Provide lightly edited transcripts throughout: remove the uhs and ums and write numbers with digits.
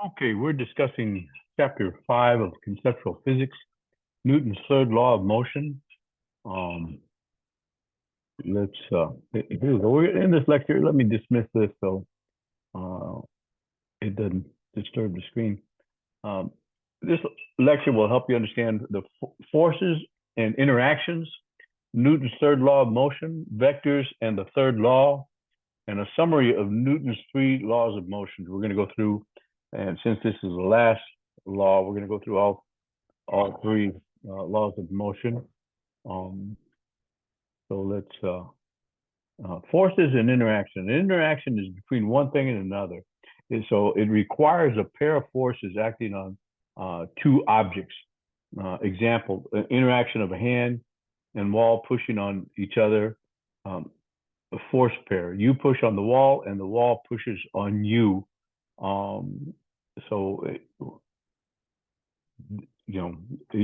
Okay, we're discussing chapter 5 of conceptual physics, Newton's third law of motion. Um, here we go. We're in this lecture. Let me dismiss this so uh, it doesn't disturb the screen. Um, this lecture will help you understand the forces and interactions, Newton's third law of motion, vectors, and the third law, and a summary of Newton's three laws of motion. We're going to go through, and since this is the last law, we're going to go through all three laws of motion. So let's forces and interaction. Interaction is between one thing and another. And so it requires a pair of forces acting on two objects. Example, interaction of a hand and wall pushing on each other. A force pair. You push on the wall and the wall pushes on you. So it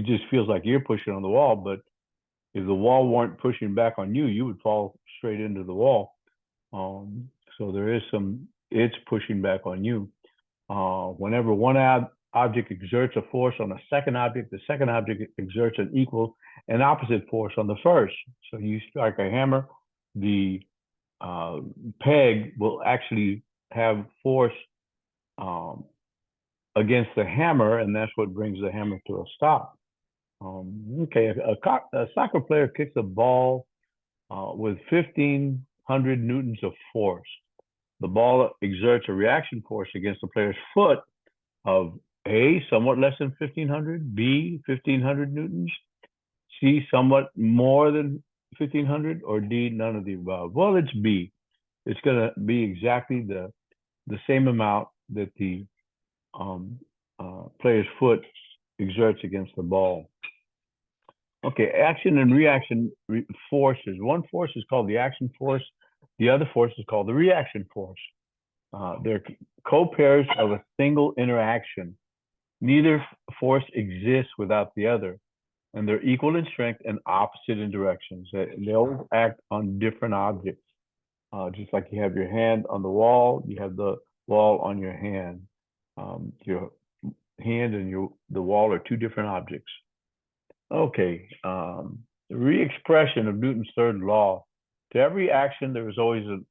just feels like you're pushing on the wall, but if the wall weren't pushing back on you, you would fall straight into the wall. So there is it's pushing back on you. Whenever one object exerts a force on a second object, the second object exerts an equal and opposite force on the first. So you strike a hammer, the peg will actually have force against the hammer, and that's what brings the hammer to a stop. Okay, a soccer player kicks a ball with 1,500 newtons of force. The ball exerts a reaction force against the player's foot of A, somewhat less than 1,500, B, 1,500 newtons, C, somewhat more than 1,500, or D, none of the above. Well, it's B. It's going to be exactly the same amount that the player's foot exerts against the ball. Okay, action and reaction forces. One force is called the action force. The other force is called the reaction force. They're co-pairs of a single interaction. Neither force exists without the other, and they're equal in strength and opposite in directions. They all act on different objects. Just like you have your hand on the wall, you have the wall on your hand. Your hand and the wall are two different objects. Okay, the re-expression of Newton's third law. To every action, there is always an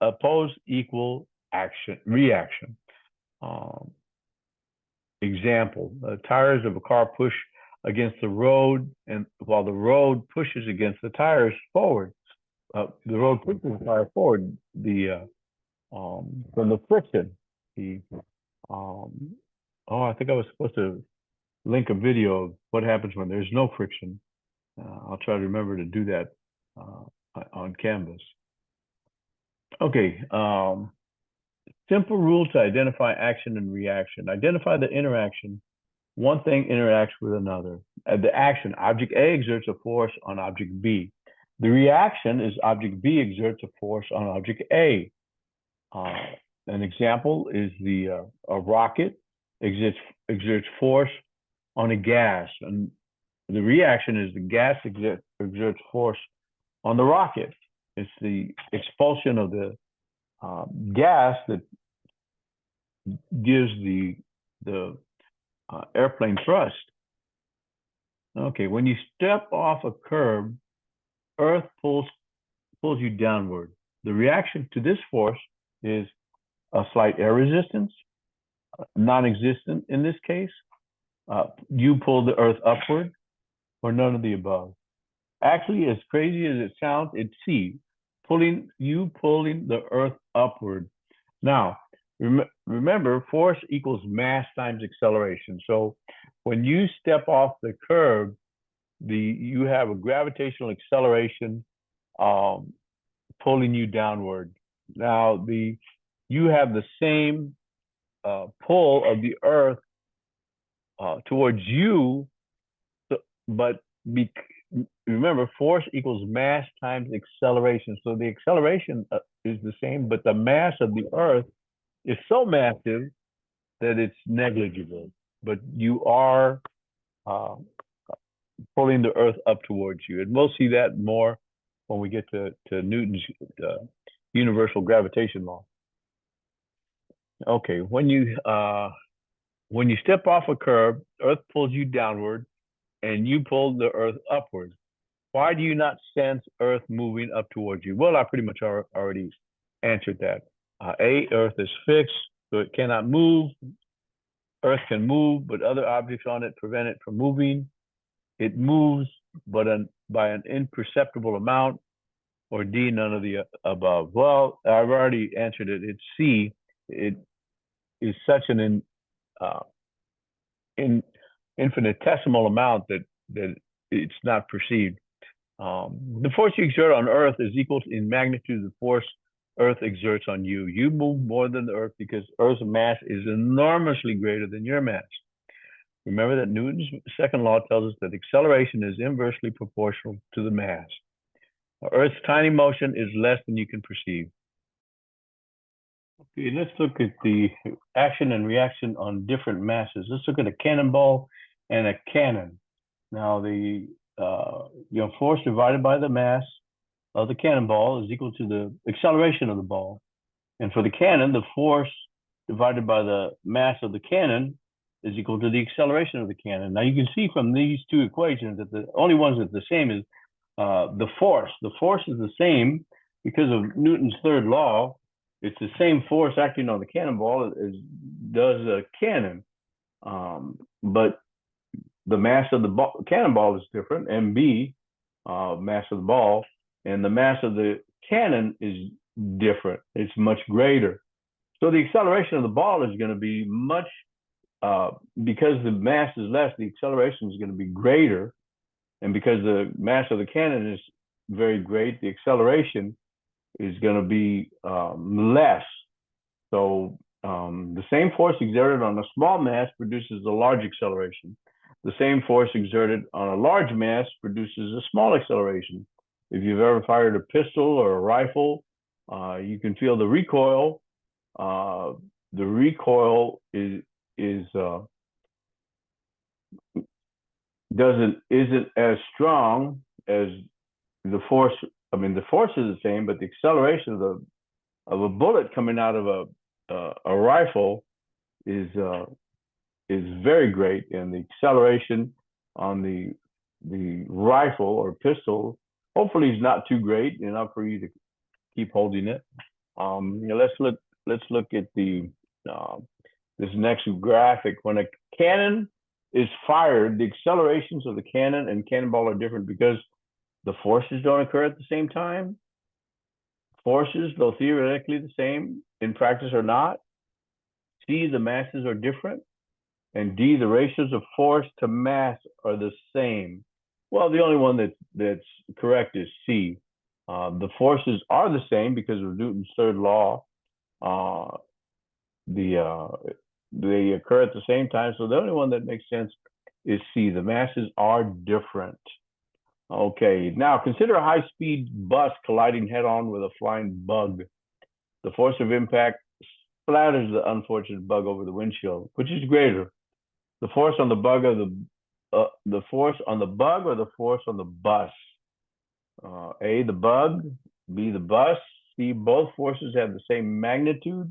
opposed equal reaction. Example, tires of a car push against the road, and while the road pushes against the tires forward, the road pushes the tire forward. From the friction, I think I was supposed to link a video of what happens when there's no friction. I'll try to remember to do that on Canvas. Okay, simple rule to identify action and reaction. Identify the interaction. One thing interacts with another. The action, object A exerts a force on object B. The reaction is object B exerts a force on object A. An example is a rocket exerts force on a gas, and the reaction is the gas exerts force on the rocket. It's the expulsion of the gas that gives the airplane thrust. Okay, when you step off a curb, Earth pulls you downward. The reaction to this force is a slight air resistance, non-existent in this case. You pull the Earth upward, or none of the above. Actually, as crazy as it sounds, it's C, pulling the Earth upward. Now, remember, force equals mass times acceleration. So when you step off the curb, you have a gravitational acceleration pulling you downward. Now, you have the same pull of the Earth towards you, but remember, force equals mass times acceleration. So the acceleration is the same, but the mass of the Earth is so massive that it's negligible. But you are pulling the Earth up towards you. And we'll see that more when we get to Newton's universal gravitation law. Okay, when you step off a curb, Earth pulls you downward, and you pull the Earth upward. Why do you not sense Earth moving up towards you? Well, I pretty much already answered that. Earth is fixed, so it cannot move. Earth can move, but other objects on it prevent it from moving. It moves, but by an imperceptible amount. Or D, none of the above. Well, I've already answered it. It's C. It is such an uh, in infinitesimal amount that it's not perceived. The force you exert on Earth is equal in magnitude to the force Earth exerts on you. You move more than the Earth because Earth's mass is enormously greater than your mass. Remember that Newton's second law tells us that acceleration is inversely proportional to the mass. Earth's tiny motion is less than you can perceive. Okay, let's look at the action and reaction on different masses. Let's look at a cannonball and a cannon. Now, the force divided by the mass of the cannonball is equal to the acceleration of the ball. And for the cannon, the force divided by the mass of the cannon is equal to the acceleration of the cannon. Now, you can see from these two equations that the only ones that's the same is the force. The force is the same because of Newton's third law. It's the same force acting on the cannonball as does a cannon. But the mass of the cannonball is different, mb, mass of the ball, and the mass of the cannon is different. It's much greater. So the acceleration of the ball is going to be much, because the mass is less, the acceleration is going to be greater. And because the mass of the cannon is very great, the acceleration is going to be less. So the same force exerted on a small mass produces a large acceleration. The same force exerted on a large mass produces a small acceleration. If you've ever fired a pistol or a rifle, you can feel the recoil. The recoil isn't as strong as the force. I mean, the force is the same, but the acceleration of a bullet coming out of a rifle is very great, and the acceleration on the rifle or pistol hopefully is not too great enough for you to keep holding it. Let's look at this next graphic. When a cannon is fired, the accelerations of the cannon and cannonball are different because the forces don't occur at the same time. Forces, though theoretically the same, in practice are not. C, the masses are different. And D, the ratios of force to mass are the same. Well, the only one that's correct is C. The forces are the same because of Newton's third law. They occur at the same time. So the only one that makes sense is C. The masses are different. Okay, now consider a high-speed bus colliding head-on with a flying bug. The force of impact splatters the unfortunate bug over the windshield. Which is greater, the force on the bug or the force on the bug or the force on the bus? A, the bug. B, the bus. C, both forces have the same magnitude.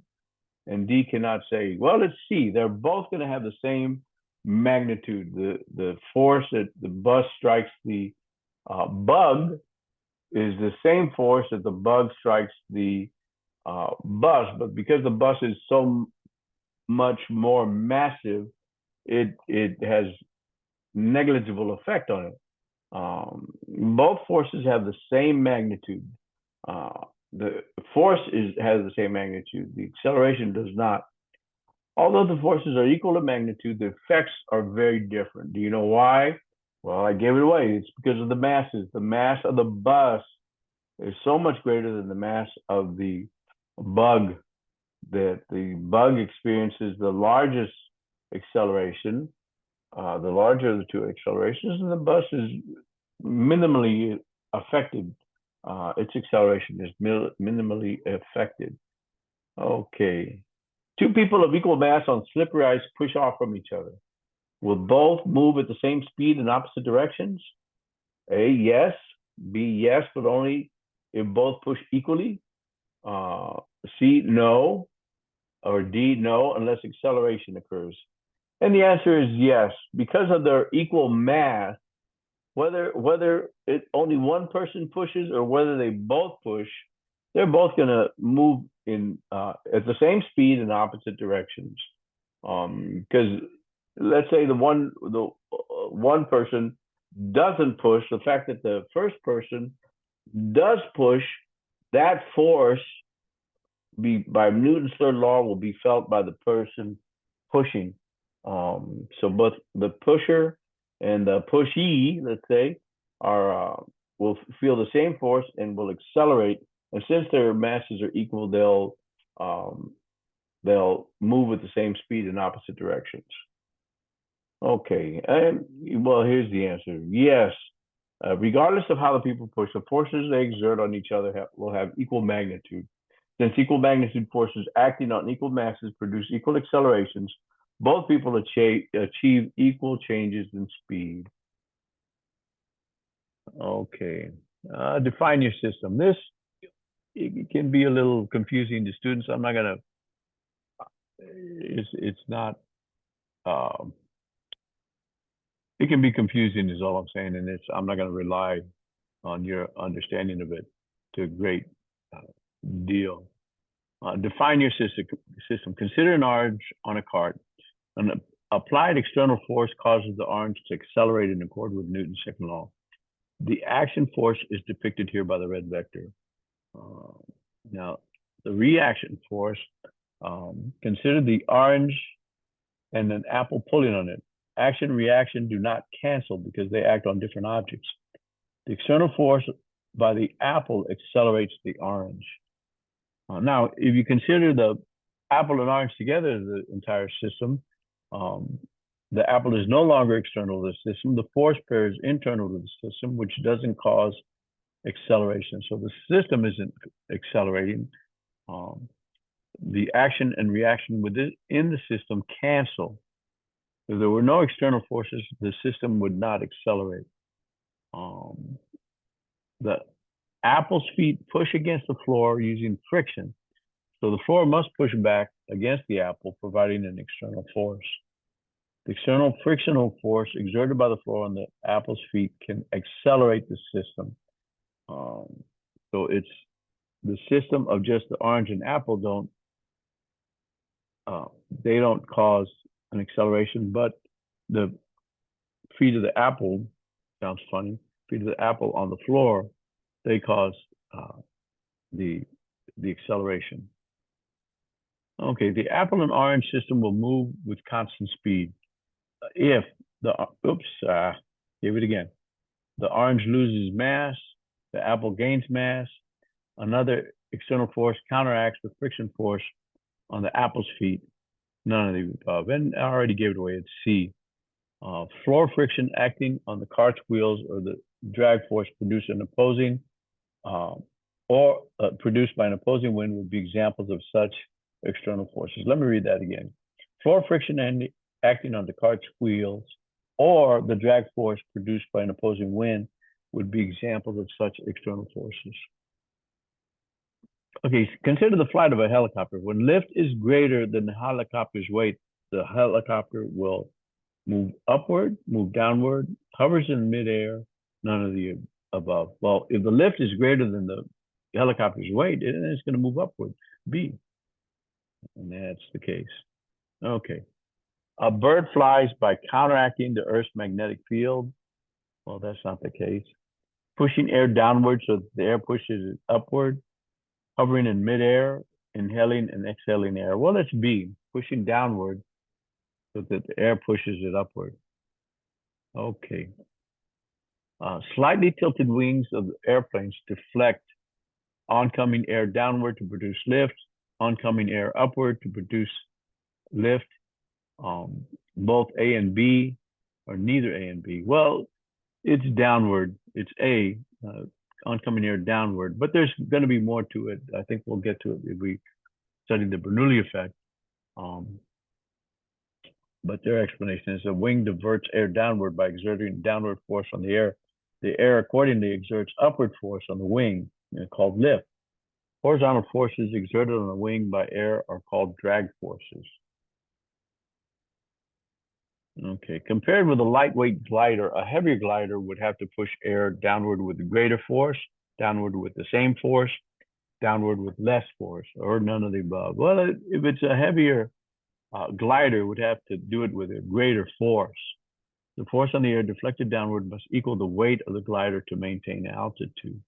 And D, cannot say. Well, let's see. They're both going to have the same magnitude. The force that the bus strikes the bug is the same force that the bug strikes the bus, but because the bus is so much more massive, it has negligible effect on it. Both forces have the same magnitude. The force has the same magnitude. The acceleration does not. Although the forces are equal in magnitude, the effects are very different. Do you know why? Well, I gave it away. It's because of the masses. The mass of the bus is so much greater than the mass of the bug that the bug experiences the largest acceleration, the larger of the two accelerations, and the bus is minimally affected. Its acceleration is minimally affected. Okay. Two people of equal mass on slippery ice push off from each other. Will both move at the same speed in opposite directions? A, yes. B, yes, but only if both push equally. C, no. Or D, no, unless acceleration occurs. And the answer is yes, because of their equal mass. Whether it only one person pushes or whether they both push, they're both going to move in at the same speed in opposite directions. Because let's say the one person doesn't push, the fact that the first person does push, that force by Newton's third law will be felt by the person pushing. So both the pusher and the pushee, let's say, are will feel the same force and will accelerate. And since their masses are equal, they'll move with the same speed in opposite directions. Okay, and well, here's the answer. Yes, regardless of how the people push, the forces they exert on each other will have equal magnitude. Since equal magnitude forces acting on equal masses produce equal accelerations, both people achieve equal changes in speed. Okay, define your system. This it can be a little confusing to students. I'm not gonna. It's not. Um, it can be confusing, is all I'm saying, and I'm not gonna rely on your understanding of it to a great uh, deal. Define your system. Consider an orange on a cart. An applied external force causes the orange to accelerate in accord with Newton's second law. The action force is depicted here by the red vector. Now, the reaction force, consider the orange and an apple pulling on it. Action and reaction do not cancel because they act on different objects. The external force by the apple accelerates the orange. Now, if you consider the apple and orange together as the entire system, the apple is no longer external to the system. The force pair is internal to the system, which doesn't cause acceleration. So the system isn't accelerating. The action and reaction within the system cancel. If there were no external forces, the system would not accelerate. The apple's feet push against the floor using friction. So the floor must push back against the apple, providing an external force. The external frictional force exerted by the floor on the apple's feet can accelerate the system. So it's the system of just the orange and apple they don't cause an acceleration, but the feet of the apple, sounds funny, feet of the apple on the floor, they cause the acceleration. Okay, the apple and orange system will move with constant speed. If give it again. The orange loses mass, the apple gains mass, another external force counteracts the friction force on the apple's feet. None of the above. And I already gave it away. It's C. Floor friction acting on the cart's wheels or the drag force produced produced by an opposing wind would be examples of such external forces. Let me read that again. Floor friction acting on the cart's wheels or the drag force produced by an opposing wind would be examples of such external forces. Okay, consider the flight of a helicopter. When lift is greater than the helicopter's weight, the helicopter will move upward, move downward, hovers in midair, none of the above. Well, if the lift is greater than the helicopter's weight, then it's going to move upward, B. And that's the case. Okay. A bird flies by counteracting the Earth's magnetic field. Well, that's not the case. Pushing air downward so the air pushes it upward. Hovering in midair, inhaling and exhaling air. Well, that's B. Pushing downward so that the air pushes it upward. Okay. Slightly tilted wings of the airplanes deflect oncoming air downward to produce lift, oncoming air upward to produce lift. Both A and B, or neither A and B. Well, it's downward. It's A, oncoming air downward, but there's going to be more to it. I think we'll get to it if we study the Bernoulli effect. But their explanation is a wing diverts air downward by exerting downward force on the air. The air accordingly exerts upward force on the wing, called lift. Horizontal forces exerted on the wing by air are called drag forces. Okay, compared with a lightweight glider, a heavier glider would have to push air downward with greater force, downward with the same force, downward with less force, or none of the above. Well, if it's a heavier glider, would have to do it with a greater force. The force on the air deflected downward must equal the weight of the glider to maintain altitude.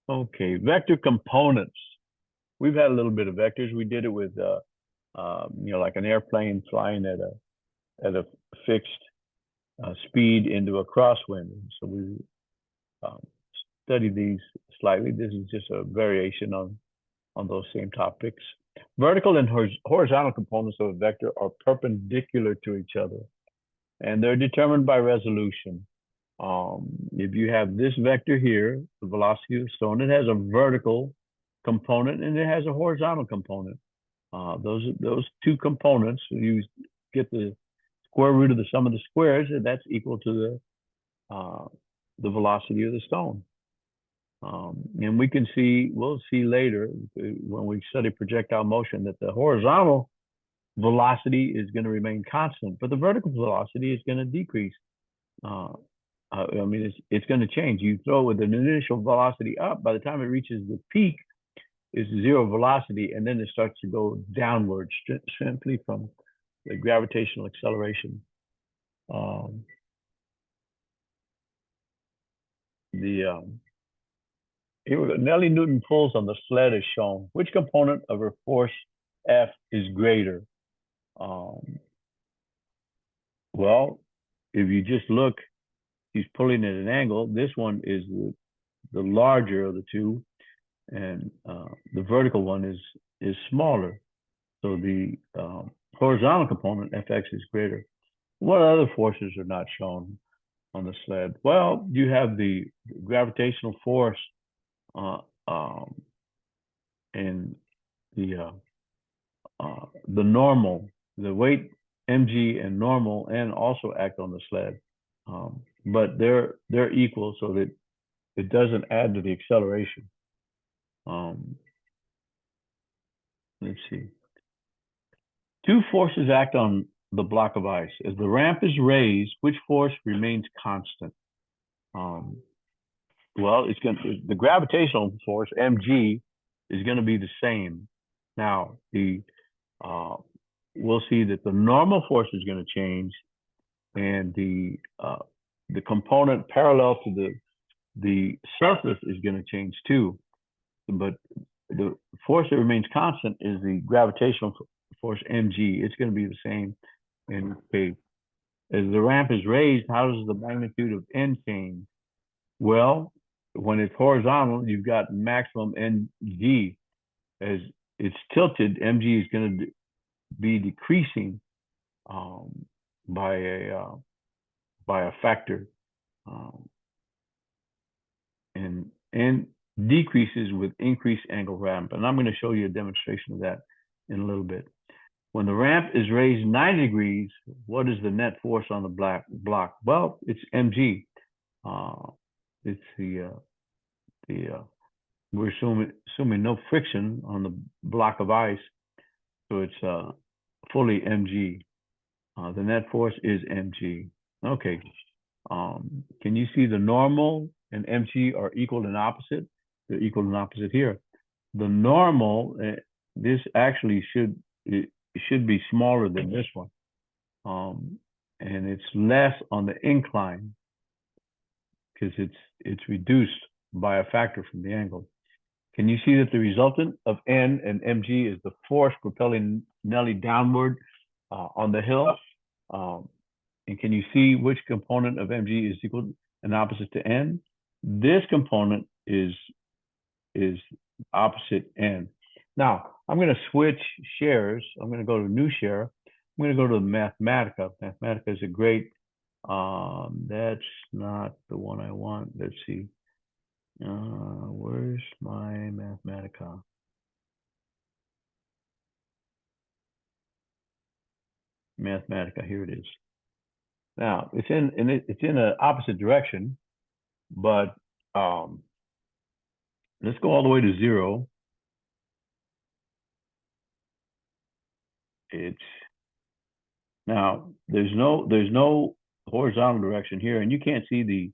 Okay, vector components. We've had a little bit of vectors. We did it with, like an airplane flying at a fixed speed into a crosswind. So we um, studied these slightly. This is just a variation on those same topics. Vertical and horizontal components of a vector are perpendicular to each other, and they're determined by resolution. If you have this vector here, the velocity of the stone, it has a vertical component and it has a horizontal component. Those two components, you get the square root of the sum of the squares, and that's equal to the velocity of the stone. And we can see, we'll see later when we study projectile motion that the horizontal velocity is going to remain constant, but the vertical velocity is going to decrease. It's going to change. You throw with an initial velocity up, by the time it reaches the peak, is zero velocity, and then it starts to go downwards simply from the gravitational acceleration. Here we go. Nellie Newton pulls on the sled as shown. Which component of her force F is greater? Well, if you just look, he's pulling at an angle. This one is the larger of the two, and the vertical one is smaller. So the horizontal component, Fx, is greater. What other forces are not shown on the sled? Well, you have the gravitational force and the normal, the weight mg and normal, and also act on the sled, but they're equal, so that it doesn't add to the acceleration. Let's see. Two forces act on the block of ice. As the ramp is raised, which force remains constant? Well, the gravitational force mg is going to be the same. Now we'll see that the normal force is going to change, and the component parallel to the surface is going to change too. But the force that remains constant is the gravitational force mg. It's going to be the same. And okay, as the ramp is raised, how does the magnitude of n change? Well, when it's horizontal, you've got maximum mg. As it's tilted, mg is going to be decreasing by a factor, and decreases with increased angle ramp. And I'm going to show you a demonstration of that in a little bit. When the ramp is raised 90 degrees, what is the net force on the block? Well, it's mg. It's we're assuming no friction on the block of ice, so it's fully mg. The net force is mg. Okay. Can you see the normal and mg are equal and opposite? They're equal and opposite here. The normal, this actually should be smaller than this one, and it's less on the incline because it's reduced by a factor from the angle. Can you see that the resultant of N and mg is the force propelling Nellie downward on the hill? And can you see which component of mg is equal and opposite to N? This component is opposite N. Now, I'm going to switch shares. I'm going to go to new share. I'm going to go to Mathematica. Mathematica is a great, that's not the one I want. Let's see. Where's my Mathematica? Mathematica, here it is. Now, it's in an opposite direction, but let's go all the way to 0. It's now there's no horizontal direction here, and you can't see the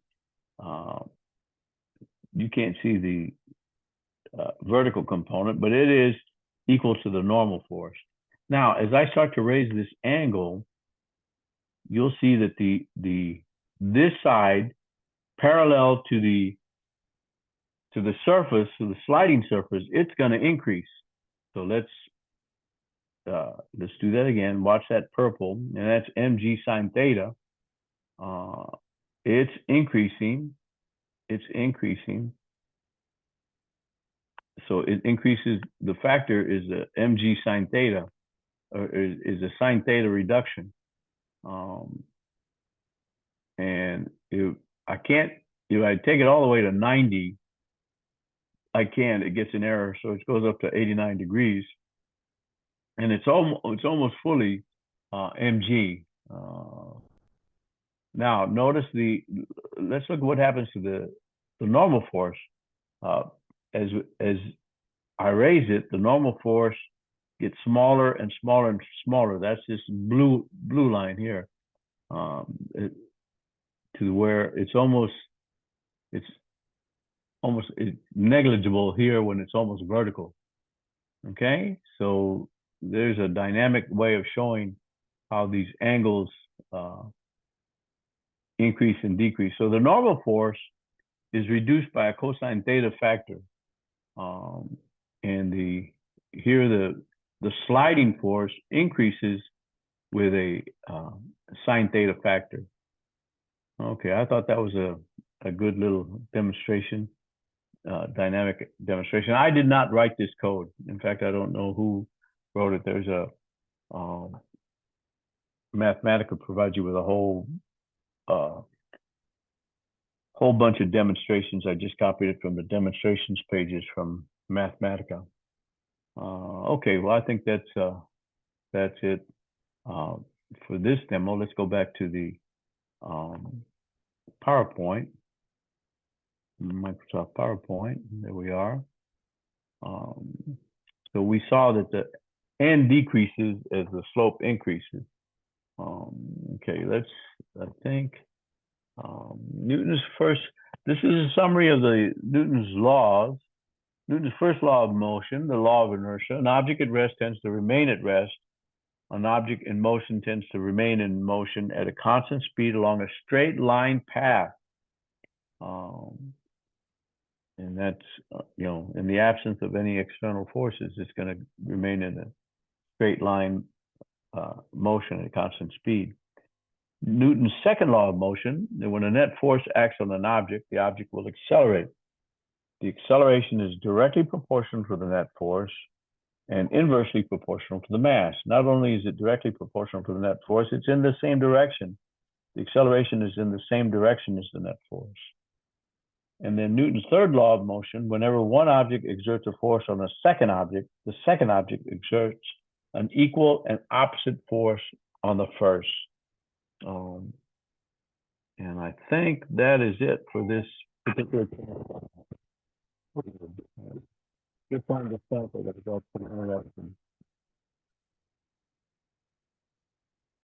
uh, vertical component, but it is equal to the normal force. Now, as I start to raise this angle, you'll see that this side parallel to the surface, to the sliding surface, it's going to increase. So let's do that again. Watch that purple, and that's mg sine theta. It's increasing. It's increasing. So it increases. The factor is the mg sine theta, or is a sine theta reduction. And I can't, if I take it all the way to 90, I can't, it gets an error. So it goes up to 89 degrees. And it's almost fully mg. Now notice let's look at what happens to the normal force. As I raise it, the normal force gets smaller and smaller and smaller. That's this blue line here, to where it's almost negligible here when it's almost vertical. Okay, so there's a dynamic way of showing how these angles increase and decrease. So the normal force is reduced by a cosine theta factor, and here the sliding force increases with a sine theta factor. Okay, I thought that was a good little demonstration, dynamic demonstration. I did not write this code. In fact, I don't know who wrote it. There's a Mathematica provides you with a whole bunch of demonstrations. I just copied it from the demonstrations pages from Mathematica. Okay, well, I think that's it for this demo. Let's go back to the PowerPoint, Microsoft PowerPoint. There we are. So we saw that the n decreases as the slope increases. Okay, I think Newton's first, this is a summary of Newton's laws. Newton's first law of motion, the law of inertia. An object at rest tends to remain at rest. An object in motion tends to remain in motion at a constant speed along a straight line path. And that's, in the absence of any external forces, it's going to remain in a straight line motion at a constant speed. Newton's second law of motion, that when a net force acts on an object, the object will accelerate. The acceleration is directly proportional to the net force and inversely proportional to the mass. Not only is it directly proportional to the net force, it's in the same direction. The acceleration is in the same direction as the net force. And then Newton's third law of motion, whenever one object exerts a force on a second object, the second object exerts an equal and opposite force on the first. And I think that is it for this particular chapter. Good time to start. I got to go to the internet.